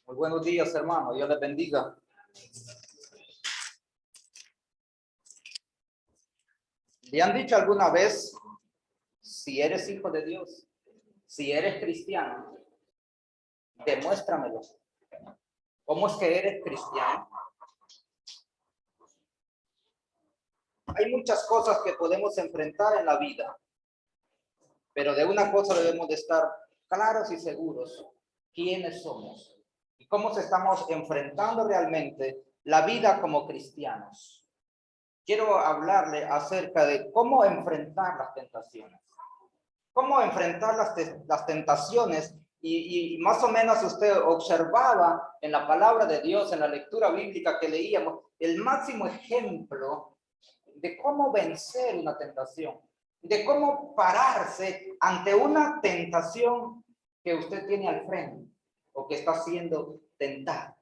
Muy buenos días, hermano. Dios les bendiga. ¿Le han dicho alguna vez, si eres hijo de Dios, si eres cristiano, demuéstramelo? ¿Cómo es que eres cristiano? Hay muchas cosas que podemos enfrentar en la vida, pero de una cosa debemos de estar claros y seguros: quiénes somos y cómo se estamos enfrentando realmente la vida como cristianos. Quiero hablarle acerca de cómo enfrentar las tentaciones. Cómo enfrentar las tentaciones y más o menos usted observaba en la palabra de Dios, en la lectura bíblica que leíamos, el máximo ejemplo de cómo vencer una tentación, de cómo pararse ante una tentación que usted tiene al frente o que está siendo tentada.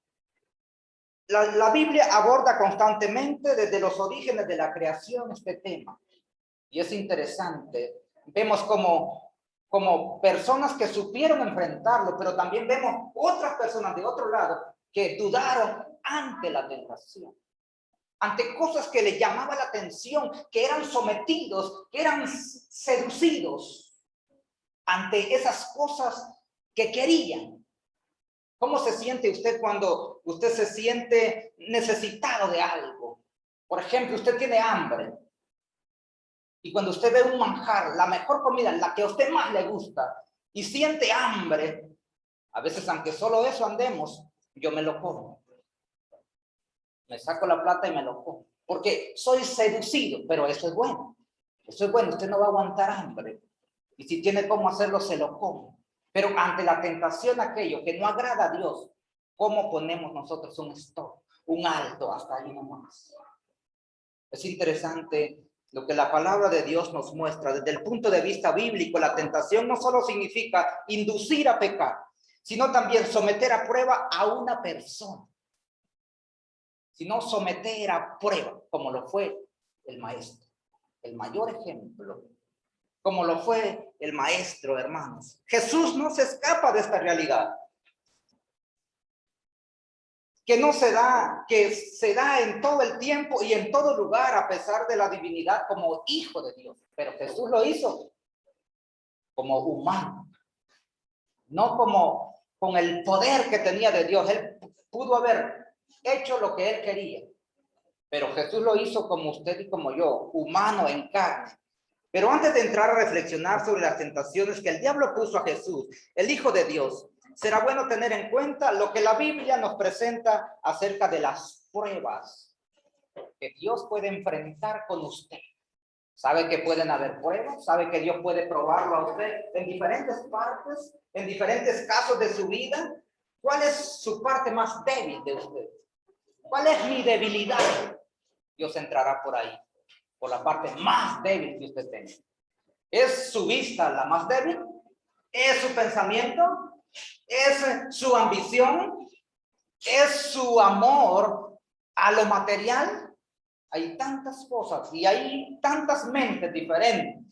La Biblia aborda constantemente desde los orígenes de la creación este tema. Y es interesante. Vemos como personas que supieron enfrentarlo, pero también vemos otras personas de otro lado que dudaron ante la tentación, ante cosas que les llamaba la atención, que eran sometidos, que eran seducidos ante esas cosas que querían. ¿Cómo se siente usted cuando usted se siente necesitado de algo? Por ejemplo, usted tiene hambre. Y cuando usted ve un manjar, la mejor comida, la que a usted más le gusta, y siente hambre, a veces aunque solo eso andemos, yo me lo como. Me saco la plata y me lo como. Porque soy seducido, pero eso es bueno. Eso es bueno, usted no va a aguantar hambre. Y si tiene cómo hacerlo, se lo come. Pero ante la tentación, aquello que no agrada a Dios, ¿cómo ponemos nosotros un stop, un alto hasta ahí nomás? Es interesante lo que la palabra de Dios nos muestra. Desde el punto de vista bíblico, la tentación no solo significa inducir a pecar, sino también someter a prueba a una persona, sino someter a prueba, como lo fue el maestro, el mayor ejemplo, como lo fue el maestro, hermanos. Jesús no se escapa de esta realidad, que se da en todo el tiempo y en todo lugar, a pesar de la divinidad como hijo de Dios. Pero Jesús lo hizo como humano, no como con el poder que tenía de Dios. Él pudo haber hecho lo que él quería, pero Jesús lo hizo como usted y como yo, humano en carne. Pero antes de entrar a reflexionar sobre las tentaciones que el diablo puso a Jesús, el Hijo de Dios, será bueno tener en cuenta lo que la Biblia nos presenta acerca de las pruebas que Dios puede enfrentar con usted. ¿Sabe que pueden haber pruebas? ¿Sabe que Dios puede probarlo a usted en diferentes partes, en diferentes casos de su vida? ¿Cuál es su parte más débil de usted? ¿Cuál es mi debilidad? Dios entrará por ahí, por la parte más débil que usted tenga. ¿Es su vista la más débil? ¿Es su pensamiento? ¿Es su ambición? ¿Es su amor a lo material? Hay tantas cosas y hay tantas mentes diferentes.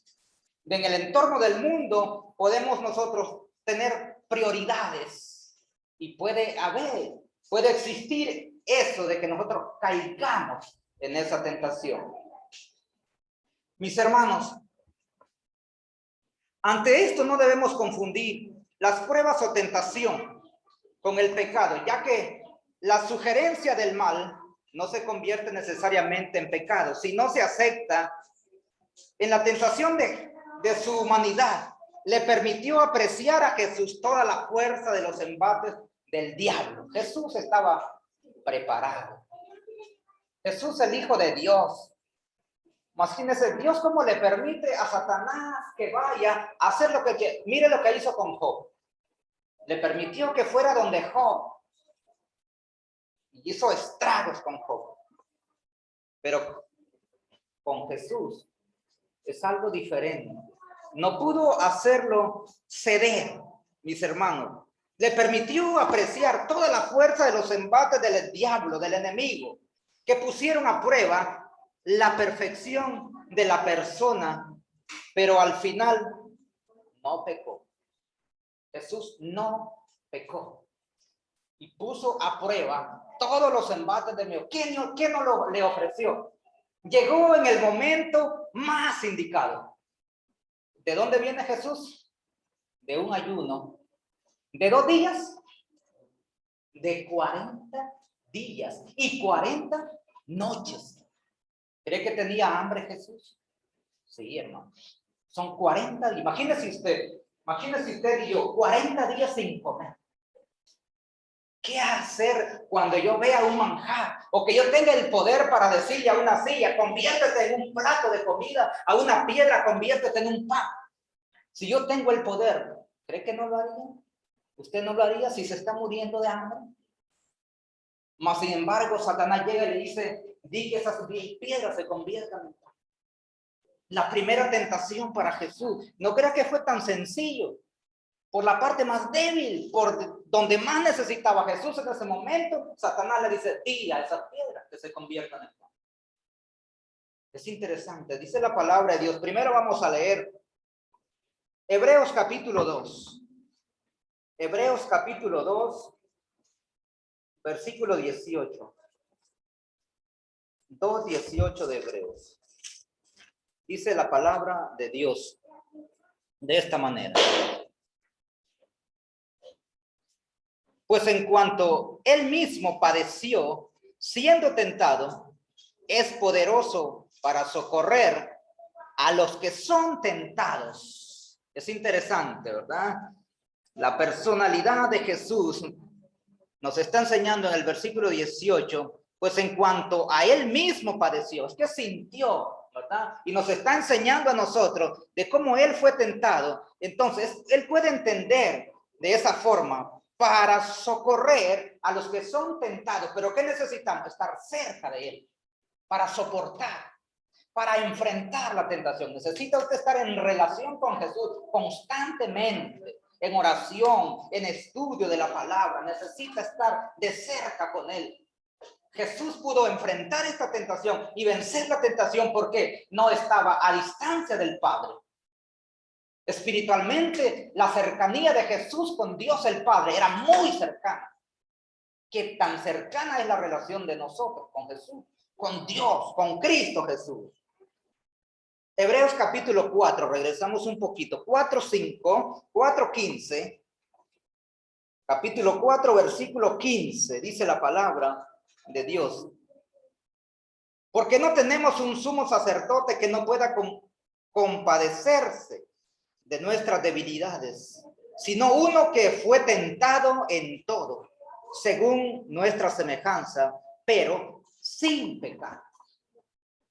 En el entorno del mundo podemos nosotros tener prioridades y puede existir eso de que nosotros caigamos en esa tentación. Mis hermanos, ante esto no debemos confundir las pruebas o tentación con el pecado, ya que la sugerencia del mal no se convierte necesariamente en pecado, sino se acepta. En la tentación de su humanidad, le permitió apreciar a Jesús toda la fuerza de los embates del diablo. Jesús estaba preparado. Jesús, el Hijo de Dios. Imagínense, Dios cómo le permite a Satanás que vaya a hacer lo que... Mire lo que hizo con Job. Le permitió que fuera donde Job. Y hizo estragos con Job. Pero con Jesús es algo diferente. No pudo hacerlo ceder, mis hermanos. Le permitió apreciar toda la fuerza de los embates del diablo, del enemigo, que pusieron a prueba la perfección de la persona, pero al final no pecó. Jesús no pecó. y puso a prueba todos los embates de Dios. ¿Quién no le ofreció? Llegó en el momento más indicado. ¿De dónde viene Jesús? De un ayuno de 2 días, de 40 días y 40 noches. ¿Cree que tenía hambre Jesús? Sí, hermano. Son 40, imagínese usted y yo, 40 días sin comer. ¿Qué hacer cuando yo vea un manjar? O que yo tenga el poder para decirle a una silla, conviértete en un plato de comida, a una piedra, conviértete en un pan. Si yo tengo el poder, ¿cree que no lo haría? ¿Usted no lo haría si se está muriendo de hambre? Mas, sin embargo, Satanás llega y le dice, di que esas 10 piedras se conviertan en pan. La primera tentación para Jesús, no crea que fue tan sencillo. Por la parte más débil, por donde más necesitaba Jesús en ese momento, Satanás le dice, di a esas piedras que se conviertan en pan. Es interesante, dice la palabra de Dios. Primero vamos a leer Hebreos capítulo 2. Hebreos capítulo 2, versículo 18. 2:18 de Hebreos. Dice la palabra de Dios de esta manera. Pues en cuanto él mismo padeció, siendo tentado, es poderoso para socorrer a los que son tentados. Es interesante, ¿verdad? La personalidad de Jesús nos está enseñando en el versículo 18, pues en cuanto a él mismo padeció, es que sintió, ¿verdad? Y nos está enseñando a nosotros de cómo él fue tentado. Entonces, él puede entender de esa forma para socorrer a los que son tentados. Pero ¿qué necesitamos? Estar cerca de él para soportar, para enfrentar la tentación. Necesita usted estar en relación con Jesús constantemente, en oración, en estudio de la palabra. Necesita estar de cerca con él. Jesús pudo enfrentar esta tentación y vencer la tentación porque no estaba a distancia del Padre. Espiritualmente, la cercanía de Jesús con Dios el Padre era muy cercana. ¿Qué tan cercana es la relación de nosotros con Jesús, con Dios, con Cristo Jesús? Hebreos capítulo 4, regresamos un poquito, 4:5, 4:15, capítulo 4, versículo 15, dice la palabra de Dios. Porque no tenemos un sumo sacerdote que no pueda compadecerse de nuestras debilidades, sino uno que fue tentado en todo, según nuestra semejanza, pero sin pecado.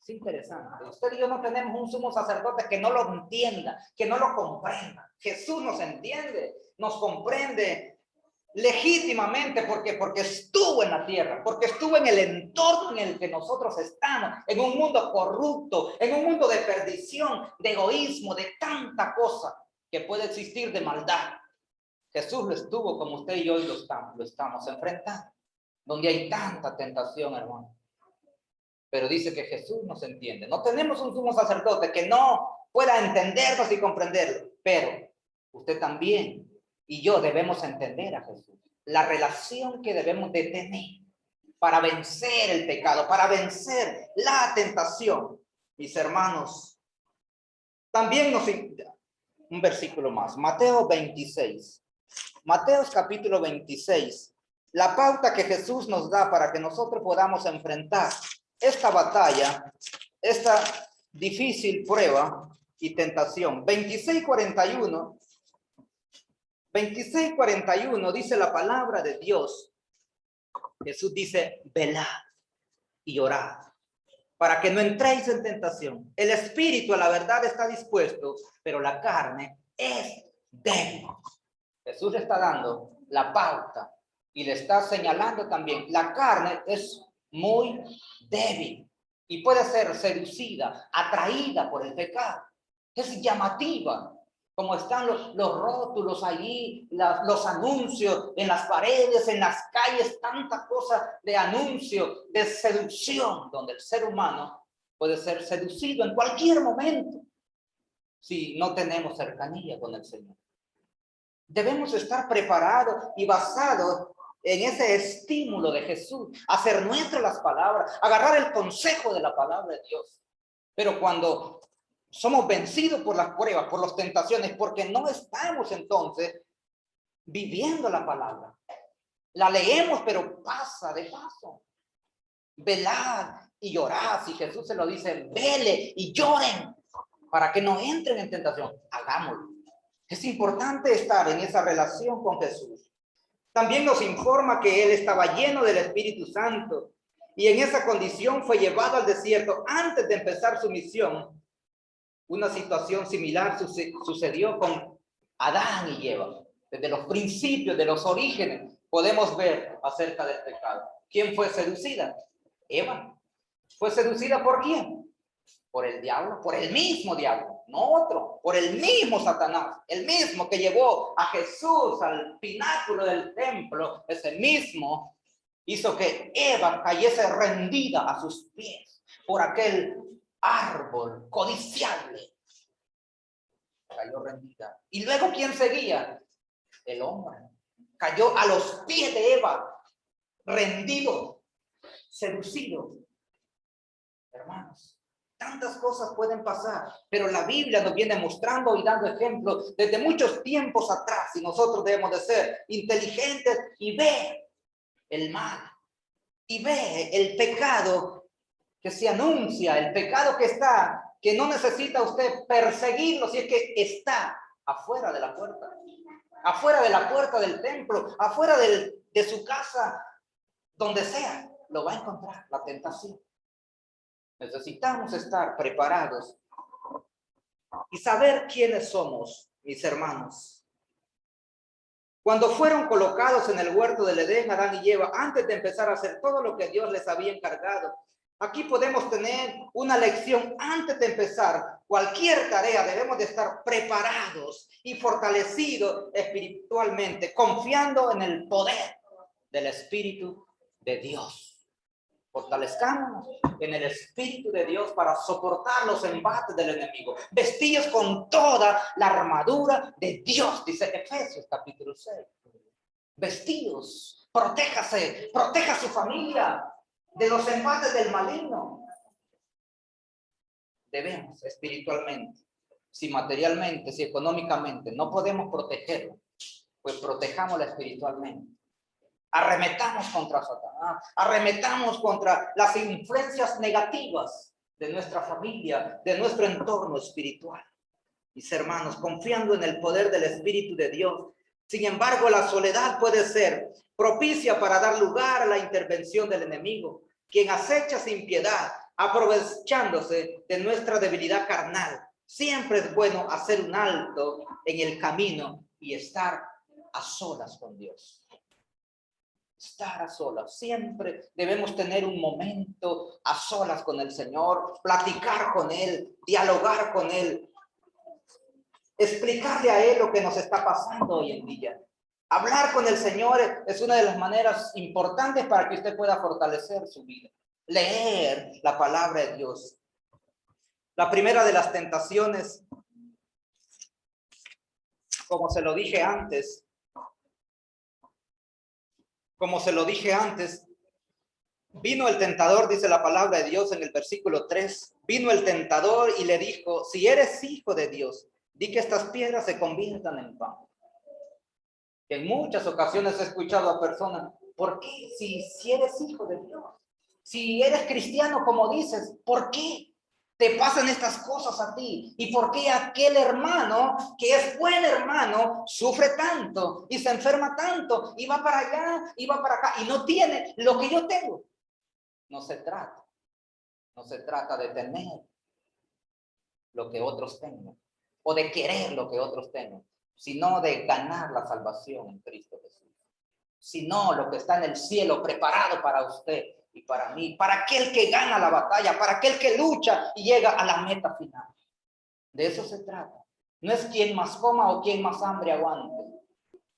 Es interesante. Usted y yo no tenemos un sumo sacerdote que no lo entienda, que no lo comprenda. Jesús nos entiende, nos comprende legítimamente porque estuvo en la tierra, porque estuvo en el entorno en el que nosotros estamos, en un mundo corrupto, en un mundo de perdición, de egoísmo, de tanta cosa que puede existir de maldad. Jesús lo estuvo como usted y yo hoy lo estamos enfrentando, donde hay tanta tentación, hermano. Pero dice que Jesús nos entiende. No tenemos un sumo sacerdote que no pueda entendernos y comprenderlo, pero usted también y yo debemos entender a Jesús. La relación que debemos de tener para vencer el pecado, para vencer la tentación. Mis hermanos, también nos invita un versículo más, Mateo 26. Mateo capítulo 26. La pauta que Jesús nos da para que nosotros podamos enfrentar esta batalla, esta difícil prueba y tentación. 26:41 dice la palabra de Dios. Jesús dice, velad y orad para que no entréis en tentación. El espíritu a la verdad está dispuesto, pero la carne es débil. Jesús le está dando la pauta y le está señalando también, la carne es muy débil y puede ser seducida, atraída por el pecado. Es llamativa, como están los rótulos allí, los anuncios en las paredes, en las calles, tanta cosa de anuncio, de seducción, donde el ser humano puede ser seducido en cualquier momento si no tenemos cercanía con el Señor. Debemos estar preparados y basados en ese estímulo de Jesús, hacer nuestras las palabras, agarrar el consejo de la palabra de Dios. Pero cuando somos vencidos por las pruebas, por las tentaciones, porque no estamos entonces viviendo la palabra. La leemos, pero pasa de paso. Velad y llorad, si Jesús se lo dice, vele y lloren para que no entren en tentación. Hagámoslo. Es importante estar en esa relación con Jesús. También nos informa que él estaba lleno del Espíritu Santo y en esa condición fue llevado al desierto antes de empezar su misión. Una situación similar sucedió con Adán y Eva. Desde los principios, de los orígenes, podemos ver acerca del pecado. ¿Quién fue seducida? Eva. ¿Fue seducida por quién? Por el diablo, por el mismo diablo, no otro, por el mismo Satanás, el mismo que llevó a Jesús al pináculo del templo, ese mismo hizo que Eva cayese rendida a sus pies por aquel árbol codiciable. Cayó rendida. Y luego, ¿quién seguía? El hombre. Cayó a los pies de Eva, rendido, seducido. Hermanos, tantas cosas pueden pasar, pero la Biblia nos viene mostrando y dando ejemplos desde muchos tiempos atrás, y nosotros debemos de ser inteligentes y ver el mal, y ver el pecado que se anuncia, el pecado que está, que no necesita usted perseguirlo si es que está afuera de la puerta del templo, afuera de su casa, donde sea, lo va a encontrar, la tentación. Necesitamos estar preparados y saber quiénes somos, mis hermanos. Cuando fueron colocados en el huerto del Edén, Adán y Eva, antes de empezar a hacer todo lo que Dios les había encargado, aquí podemos tener una lección. Antes de empezar cualquier tarea, debemos de estar preparados y fortalecidos espiritualmente, confiando en el poder del Espíritu de Dios. Fortalezcámonos en el Espíritu de Dios para soportar los embates del enemigo. Vestidos con toda la armadura de Dios, dice Efesios capítulo 6. Vestidos, protéjase, proteja a su familia de los embates del maligno. Debemos espiritualmente, si materialmente, si económicamente no podemos protegerlo, pues protejámoslo espiritualmente. Arremetamos contra Satanás, arremetamos contra las influencias negativas de nuestra familia, de nuestro entorno espiritual. Mis hermanos, confiando en el poder del Espíritu de Dios. Sin embargo, la soledad puede ser propicia para dar lugar a la intervención del enemigo, quien acecha sin piedad, aprovechándose de nuestra debilidad carnal. Siempre es bueno hacer un alto en el camino y estar a solas con Dios. Estar a solas, siempre debemos tener un momento a solas con el Señor, platicar con Él, dialogar con Él, explicarle a Él lo que nos está pasando hoy en día. Hablar con el Señor es una de las maneras importantes para que usted pueda fortalecer su vida. Leer la palabra de Dios. La primera de las tentaciones, como se lo dije antes, vino el tentador, dice la palabra de Dios en el versículo 3, vino el tentador y le dijo, si eres hijo de Dios, di que estas piedras se conviertan en pan. En muchas ocasiones he escuchado a personas, ¿por qué? Si eres hijo de Dios, si eres cristiano como dices, ¿por qué te pasan estas cosas a ti? ¿Y por qué aquel hermano que es buen hermano sufre tanto y se enferma tanto y va para allá y va para acá y no tiene lo que yo tengo? No se trata de tener lo que otros tengan o de querer lo que otros tengan, sino de ganar la salvación en Cristo Jesús. Sino lo que está en el cielo preparado para usted y para mí, para aquel que gana la batalla, para aquel que lucha y llega a la meta final. De eso se trata. No es quien más coma o quien más hambre aguante.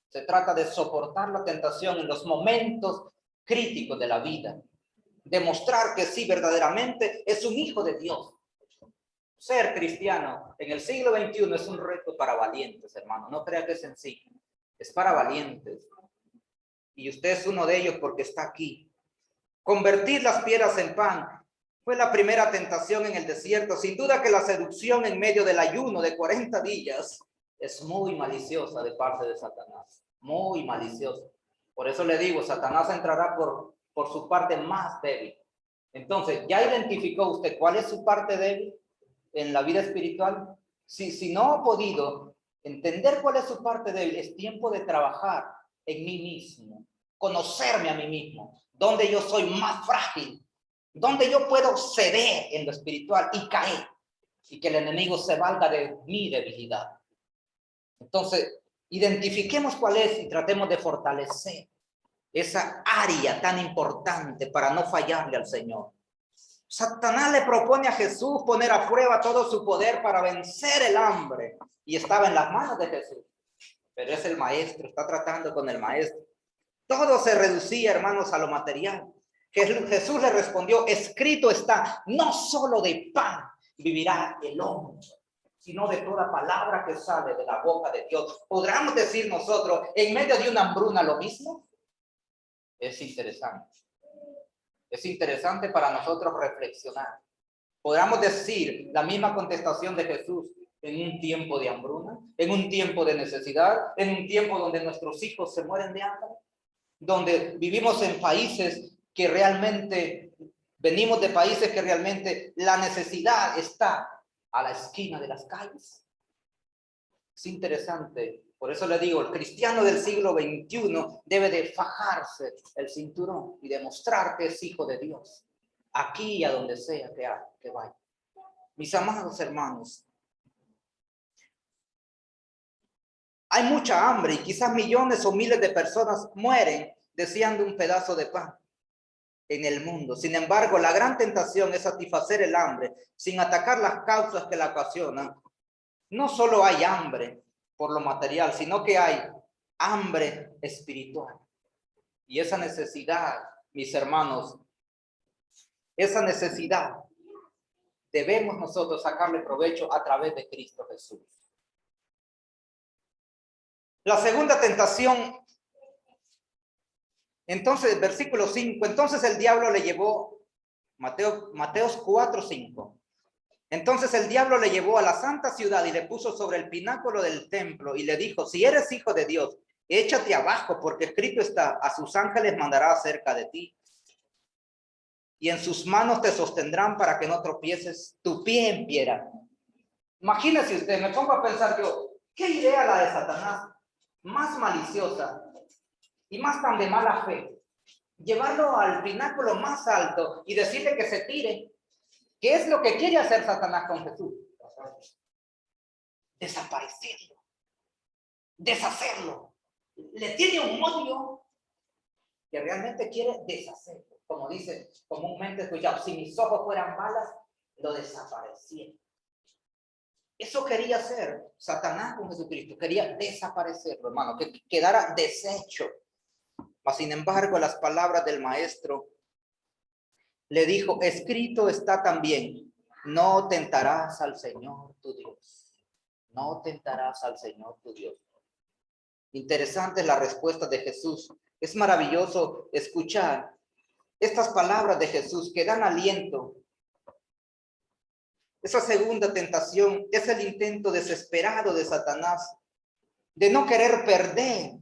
Se trata de soportar la tentación en los momentos críticos de la vida. Demostrar que sí, verdaderamente es un hijo de Dios. Ser cristiano en el siglo XXI es un reto para valientes, hermano. No crea que es sencillo. Es para valientes. y usted es uno de ellos porque está aquí. Convertir las piedras en pan fue la primera tentación en el desierto. Sin duda que la seducción en medio del ayuno de 40 días es muy maliciosa de parte de Satanás, muy maliciosa. Por eso le digo, Satanás entrará por su parte más débil. Entonces, ¿ya identificó usted cuál es su parte débil en la vida espiritual? Si no ha podido entender cuál es su parte débil, es tiempo de trabajar en mí mismo, conocerme a mí mismo, donde yo soy más frágil, donde yo puedo ceder en lo espiritual y caer, y que el enemigo se valga de mi debilidad. Entonces, identifiquemos cuál es y tratemos de fortalecer esa área tan importante para no fallarle al Señor. Satanás le propone a Jesús poner a prueba todo su poder para vencer el hambre, y estaba en las manos de Jesús, pero es el maestro, está tratando con el maestro. Todo se reducía, hermanos, a lo material. Jesús le respondió, escrito está, no solo de pan vivirá el hombre, sino de toda palabra que sale de la boca de Dios. ¿Podríamos decir nosotros, en medio de una hambruna, lo mismo? Es interesante. Es interesante para nosotros reflexionar. Podríamos decir la misma contestación de Jesús en un tiempo de hambruna, en un tiempo de necesidad, en un tiempo donde nuestros hijos se mueren de hambre, donde vivimos en países que realmente, venimos de países que realmente la necesidad está a la esquina de las calles. Es interesante. Por eso le digo, el cristiano del siglo XXI debe de fajarse el cinturón y demostrar que es hijo de Dios, aquí y a donde sea que vaya. Mis amados hermanos, hay mucha hambre y quizás millones o miles de personas mueren deseando un pedazo de pan en el mundo. Sin embargo, la gran tentación es satisfacer el hambre sin atacar las causas que la ocasionan. No solo hay hambre por lo material, sino que hay hambre espiritual. Y esa necesidad, mis hermanos, esa necesidad debemos nosotros sacarle provecho a través de Cristo Jesús. La segunda tentación, entonces, versículo 5, entonces el diablo le llevó, Mateos 4, 5. Entonces el diablo le llevó a la santa ciudad y le puso sobre el pináculo del templo y le dijo, si eres hijo de Dios, échate abajo, porque escrito está, a sus ángeles mandará acerca de ti, y en sus manos te sostendrán para que no tropieces tu pie en piedra. Imagínese usted, me pongo a pensar yo, ¿qué idea la de Satanás? Más maliciosa y más tan de mala fe. Llevarlo al pináculo más alto y decirle que se tire. ¿Qué es lo que quiere hacer Satanás con Jesús? Desaparecerlo, deshacerlo. Le tiene un odio que realmente quiere deshacerlo. Como dice comúnmente escuchado, si mis ojos fueran balas, lo desapareciera. Eso quería hacer Satanás con Jesucristo. Quería desaparecerlo, hermano, que quedara deshecho. Mas, sin embargo, las palabras del maestro le dijo, escrito está también, no tentarás al Señor tu Dios. No tentarás al Señor tu Dios. Interesante la respuesta de Jesús. Es maravilloso escuchar estas palabras de Jesús que dan aliento. Esa segunda tentación es el intento desesperado de Satanás de no querer perder.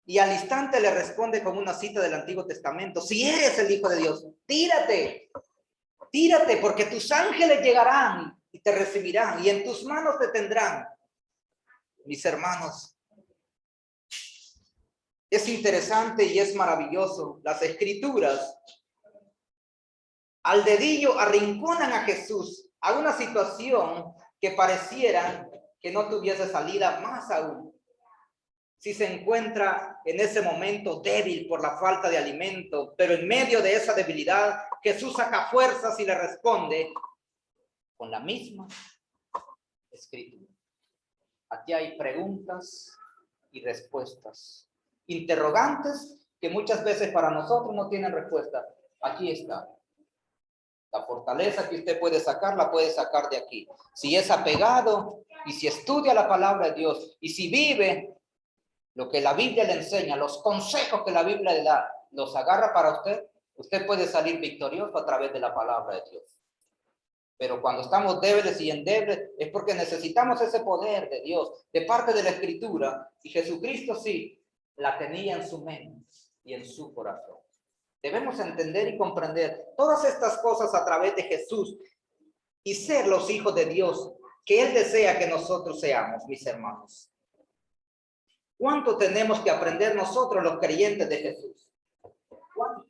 Y al instante le responde con una cita del Antiguo Testamento. Si eres el Hijo de Dios, tírate. Tírate, porque tus ángeles llegarán y te recibirán y en tus manos te tendrán. Mis hermanos, es interesante y es maravilloso. Las Escrituras al dedillo arrinconan a Jesús a una situación que pareciera que no tuviese salida, más aún si se encuentra en ese momento débil por la falta de alimento, pero en medio de esa debilidad Jesús saca fuerzas y le responde con la misma escritura. Aquí hay preguntas y respuestas, interrogantes que muchas veces para nosotros no tienen respuesta. Aquí está. La fortaleza que usted puede sacar, la puede sacar de aquí. Si es apegado y si estudia la palabra de Dios y si vive lo que la Biblia le enseña, los consejos que la Biblia le da, los agarra para usted, usted puede salir victorioso a través de la palabra de Dios. Pero cuando estamos débiles y endebles es porque necesitamos ese poder de Dios, de parte de la Escritura. Y Jesucristo sí, la tenía en su mente y en su corazón. Debemos entender y comprender todas estas cosas a través de Jesús y ser los hijos de Dios que Él desea que nosotros seamos, mis hermanos. ¿Cuánto tenemos que aprender nosotros los creyentes de Jesús? ¿Cuánto?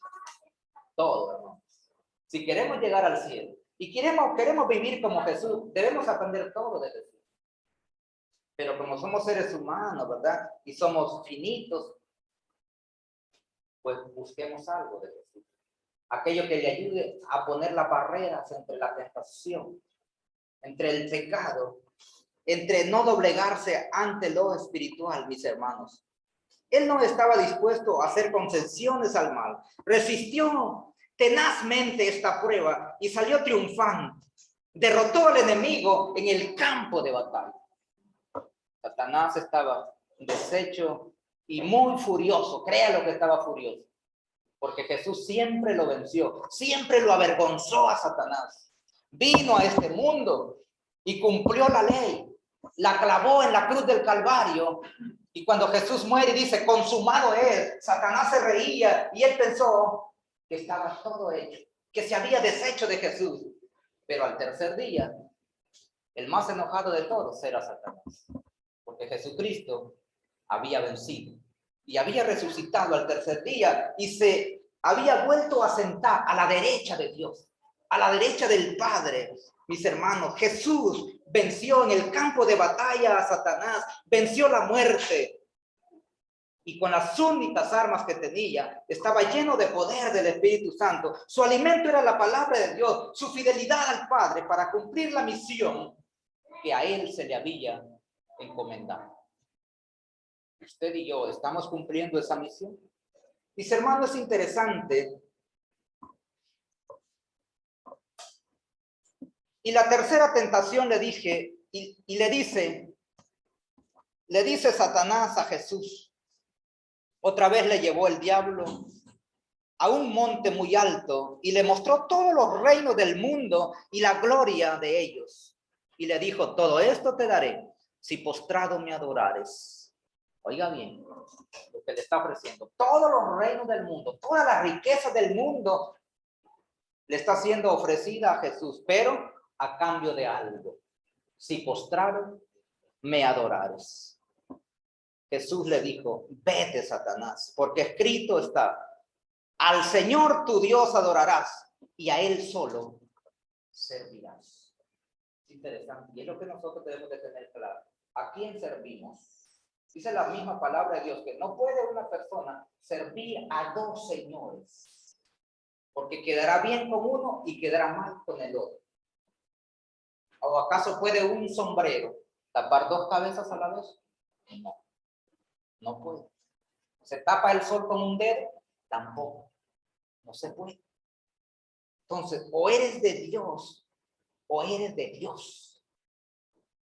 Todo, hermanos. Si queremos llegar al cielo y queremos vivir como Jesús, debemos aprender todo de Jesús. Pero como somos seres humanos, ¿verdad? Y somos finitos, pues busquemos algo de Jesús. Aquello que le ayude a poner las barreras entre la tentación, entre el pecado, entre no doblegarse ante lo espiritual, mis hermanos. Él no estaba dispuesto a hacer concesiones al mal. Resistió tenazmente esta prueba y salió triunfante. Derrotó al enemigo en el campo de batalla. Satanás estaba deshecho y muy furioso. Créalo que estaba furioso. Porque Jesús siempre lo venció, siempre lo avergonzó a Satanás. Vino a este mundo y cumplió la ley. La clavó en la cruz del Calvario. Y cuando Jesús muere y dice, consumado es, Satanás se reía y él pensó que estaba todo hecho, que se había deshecho de Jesús. Pero al tercer día, el más enojado de todos era Satanás. Porque Jesucristo había vencido y había resucitado al tercer día y se había vuelto a sentar a la derecha de Dios, a la derecha del Padre. Mis hermanos, Jesús venció en el campo de batalla a Satanás, venció la muerte. Y con las únicas armas que tenía, estaba lleno de poder del Espíritu Santo. Su alimento era la palabra de Dios, su fidelidad al Padre para cumplir la misión que a él se le había encomendado. Usted y yo estamos cumpliendo esa misión. Mis hermanos, es interesante. Y la tercera tentación le dije, y le dice Satanás a Jesús. Otra vez le llevó el diablo a un monte muy alto y le mostró todos los reinos del mundo y la gloria de ellos. Y le dijo, todo esto te daré si postrado me adorares. Oiga bien lo que le está ofreciendo. Todos los reinos del mundo, toda la riqueza del mundo le está siendo ofrecida a Jesús, pero a cambio de algo. Si postrado me adorares. Jesús le dijo, vete, Satanás, porque escrito está, al Señor tu Dios adorarás y a Él solo servirás. Es interesante, y es lo que nosotros debemos de tener claro. ¿A quién servimos? Dice la misma palabra de Dios, que no puede una persona servir a dos señores, porque quedará bien con uno y quedará mal con el otro. ¿O acaso puede un sombrero tapar dos cabezas a la vez? No. No puede. ¿Se tapa el sol con un dedo? Tampoco. No se puede. Entonces, o eres de Dios o eres de Dios.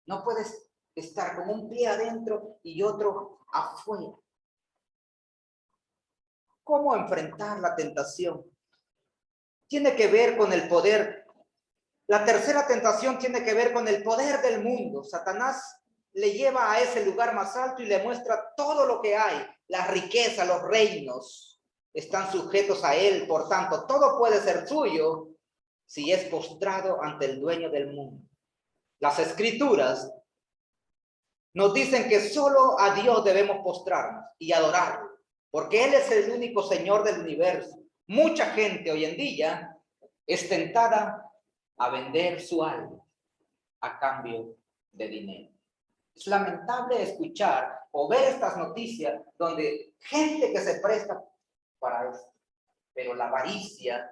No puedes estar con un pie adentro y otro afuera. ¿Cómo enfrentar la tentación? Tiene que ver con el poder. La tercera tentación tiene que ver con el poder del mundo. Satanás le lleva a ese lugar más alto y le muestra todo lo que hay. La riqueza, los reinos están sujetos a él. Por tanto, todo puede ser suyo si es postrado ante el dueño del mundo. Las escrituras nos dicen que solo a Dios debemos postrarnos y adorarlo, porque Él es el único Señor del universo. Mucha gente hoy en día es tentada a vender su alma a cambio de dinero. Es lamentable escuchar o ver estas noticias donde gente que se presta para esto, pero la avaricia,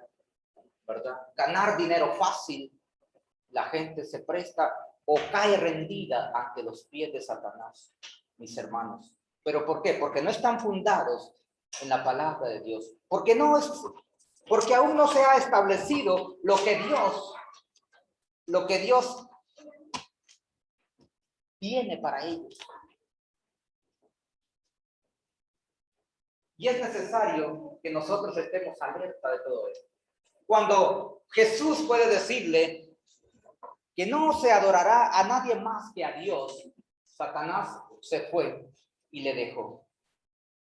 ¿verdad? Ganar dinero fácil, la gente se presta o cae rendida ante los pies de Satanás, mis hermanos. ¿Pero por qué? Porque no están fundados en la palabra de Dios. Porque aún no se ha establecido lo que Dios tiene para ellos. Y es necesario que nosotros estemos alerta de todo esto. Cuando Jesús puede decirle que no se adorará a nadie más que a Dios, Satanás se fue y le dejó.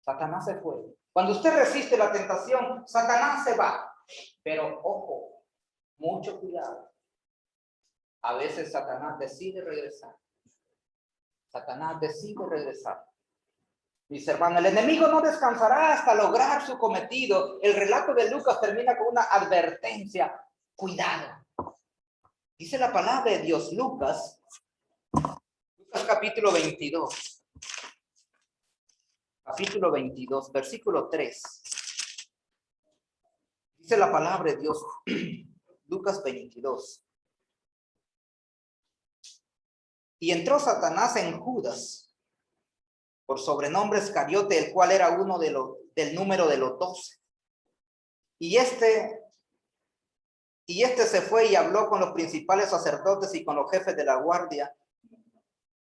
Satanás se fue. Cuando usted resiste la tentación, Satanás se va. Pero ojo, mucho cuidado. A veces Satanás decide regresar. Satanás decide regresar. Mis hermanos, el enemigo no descansará hasta lograr su cometido. El relato de Lucas termina con una advertencia. Cuidado. Dice la palabra de Dios, Lucas capítulo 22. Capítulo 22, versículo 3. Dice la palabra de Dios, Lucas 22. Y entró Satanás en Judas, por sobrenombre Iscariote, el cual era uno del número de los 12. Y este se fue y habló con los principales sacerdotes y con los jefes de la guardia,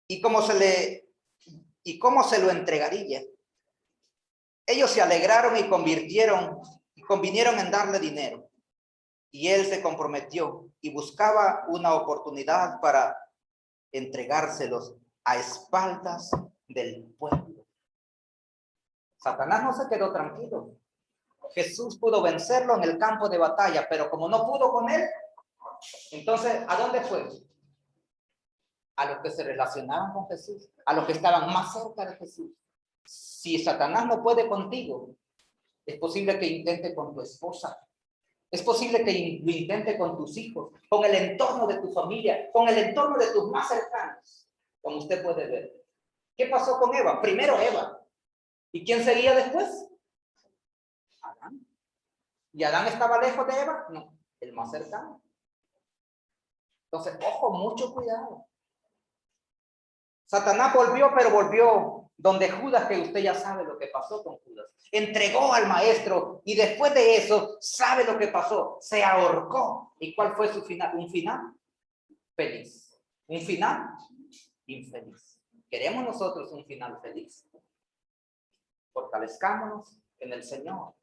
y cómo se lo entregaría. Ellos se alegraron y convinieron en darle dinero. Y él se comprometió y buscaba una oportunidad para entregárselos a espaldas del pueblo. Satanás no se quedó tranquilo. Jesús pudo vencerlo en el campo de batalla, pero como no pudo con él, entonces, ¿a dónde fue? A los que se relacionaban con Jesús, a los que estaban más cerca de Jesús. Si Satanás no puede contigo, es posible que intente con tu esposa. Es posible que lo intente con tus hijos, con el entorno de tu familia, con el entorno de tus más cercanos, como usted puede ver. ¿Qué pasó con Eva? Primero Eva. ¿Y quién seguía después? Adán. ¿Y Adán estaba lejos de Eva? No, el más cercano. Entonces, ojo, mucho cuidado. Satanás volvió, pero volvió donde Judas, que usted ya sabe lo que pasó con Judas. Entregó al maestro y después de eso, sabe lo que pasó. Se ahorcó. ¿Y cuál fue su final? Un final feliz. Un final infeliz. ¿Queremos nosotros un final feliz? Fortalezcámonos en el Señor.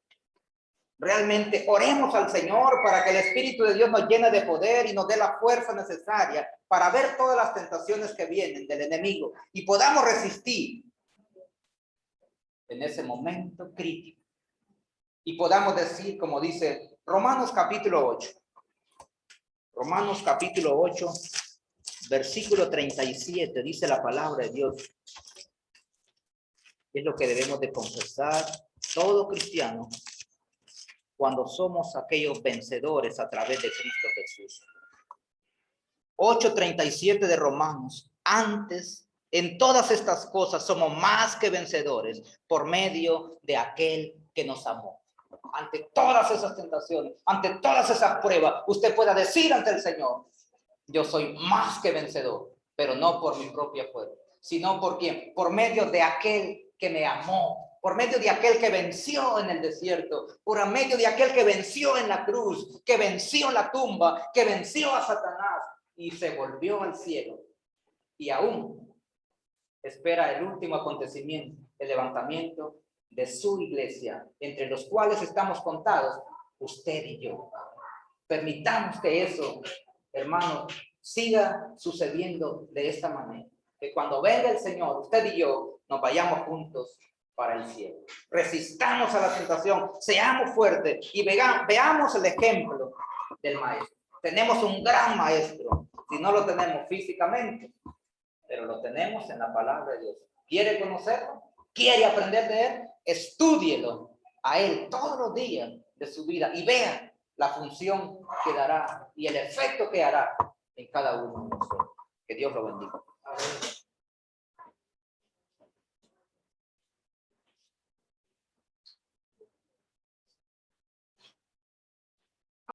Realmente oremos al Señor para que el Espíritu de Dios nos llene de poder y nos dé la fuerza necesaria para ver todas las tentaciones que vienen del enemigo y podamos resistir en ese momento crítico. Y podamos decir, como dice Romanos capítulo 8. Romanos capítulo 8, versículo 37, dice la palabra de Dios. Es lo que debemos de confesar todo cristiano cuando somos aquellos vencedores a través de Cristo Jesús. 8:37 de Romanos. Antes, en todas estas cosas somos más que vencedores por medio de aquel que nos amó. Ante todas esas tentaciones, ante todas esas pruebas, usted pueda decir ante el Señor, yo soy más que vencedor, pero no por mi propia fuerza, sino por quién, por medio de aquel que me amó, por medio de aquel que venció en el desierto, por medio de aquel que venció en la cruz, que venció la tumba, que venció a Satanás y se volvió al cielo. Y aún espera el último acontecimiento, el levantamiento de su iglesia, entre los cuales estamos contados, usted y yo. Permitamos que eso, hermanos, siga sucediendo de esta manera. Que cuando venga el Señor, usted y yo nos vayamos juntos para el cielo. Resistamos a la tentación, seamos fuertes y veamos el ejemplo del maestro. Tenemos un gran maestro, si no lo tenemos físicamente, pero lo tenemos en la palabra de Dios. ¿Quiere conocerlo? ¿Quiere aprender de él? Estúdielo a él todos los días de su vida y vea la función que dará y el efecto que hará en cada uno de nosotros. Que Dios lo bendiga.